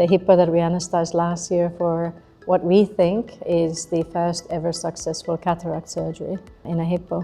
the hippo that we anesthetized last year for what we think is the first ever successful cataract surgery in a hippo.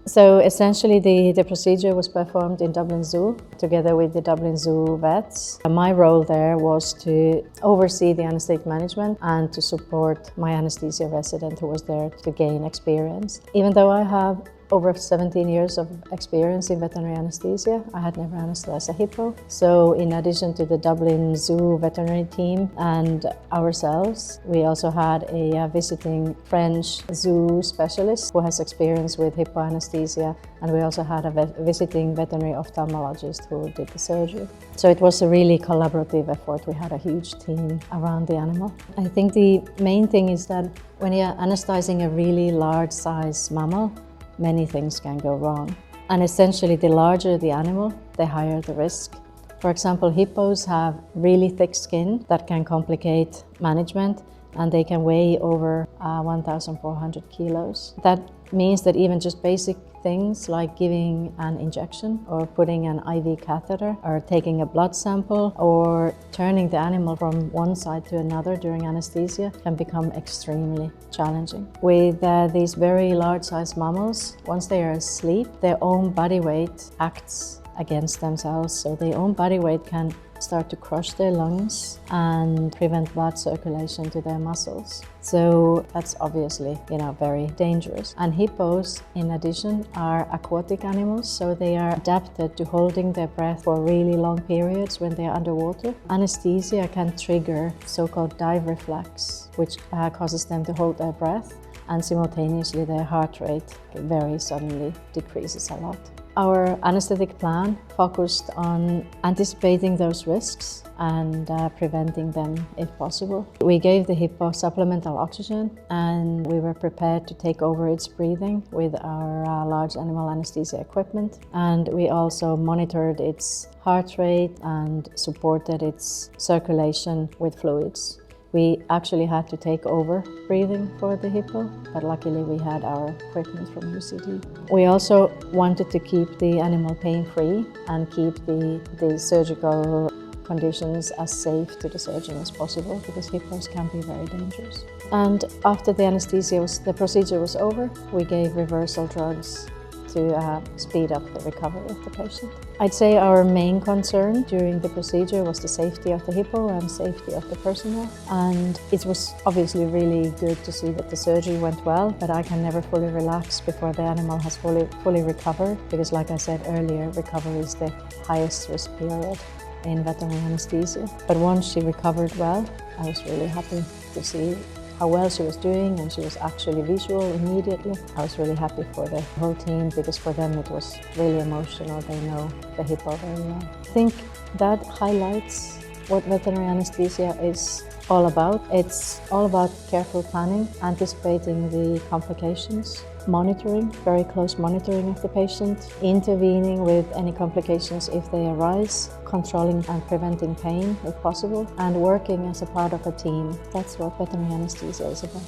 So essentially the procedure was performed in Dublin Zoo together with the Dublin Zoo vets. My role there was to oversee the anesthetic management and to support my anesthesia resident who was there to gain experience. Even though I have over 17 years of experience in veterinary anesthesia, I had never anesthetized a hippo. So in addition to the Dublin Zoo veterinary team and ourselves, we also had a visiting French zoo specialist who has experience with hippo anesthesia, and we also had a visiting veterinary ophthalmologist who did the surgery. So it was a really collaborative effort. We had a huge team around the animal. I think the main thing is that when you're anesthetizing a really large size mammal, many things can go wrong. And essentially, the larger the animal, the higher the risk. For example, hippos have really thick skin that can complicate management, and they can weigh over 1,400 kilos. That means that even just basic things like giving an injection or putting an IV catheter or taking a blood sample or turning the animal from one side to another during anesthesia can become extremely challenging. With these very large-sized mammals, once they are asleep, their own body weight acts against themselves. So their own body weight can start to crush their lungs and prevent blood circulation to their muscles. So that's obviously, very dangerous. And hippos, in addition, are aquatic animals, so they are adapted to holding their breath for really long periods when they are underwater. Anesthesia can trigger so-called dive reflex, which causes them to hold their breath, and simultaneously their heart rate very suddenly decreases a lot. Our anesthetic plan focused on anticipating those risks and preventing them if possible. We gave the hippo supplemental oxygen, and we were prepared to take over its breathing with our large animal anesthesia equipment. And we also monitored its heart rate and supported its circulation with fluids. We actually had to take over breathing for the hippo, but luckily we had our equipment from UCD. We also wanted to keep the animal pain-free and keep the surgical conditions as safe to the surgeon as possible, because hippos can be very dangerous. And after the procedure was over, we gave reversal drugs to speed up the recovery of the patient. I'd say our main concern during the procedure was the safety of the hippo and safety of the personnel. And it was obviously really good to see that the surgery went well, but I can never fully relax before the animal has fully recovered, because like I said earlier, recovery is the highest risk period in veterinary anesthesia. But once she recovered well, I was really happy to see how well she was doing, and she was actually visual immediately. I was really happy for the whole team, because for them it was really emotional. They know the hippo very well. I think that highlights what veterinary anesthesia is all about. It's all about careful planning, anticipating the complications, monitoring, very close monitoring of the patient, intervening with any complications if they arise, controlling and preventing pain if possible, and working as a part of a team. That's what veterinary anesthesia is about.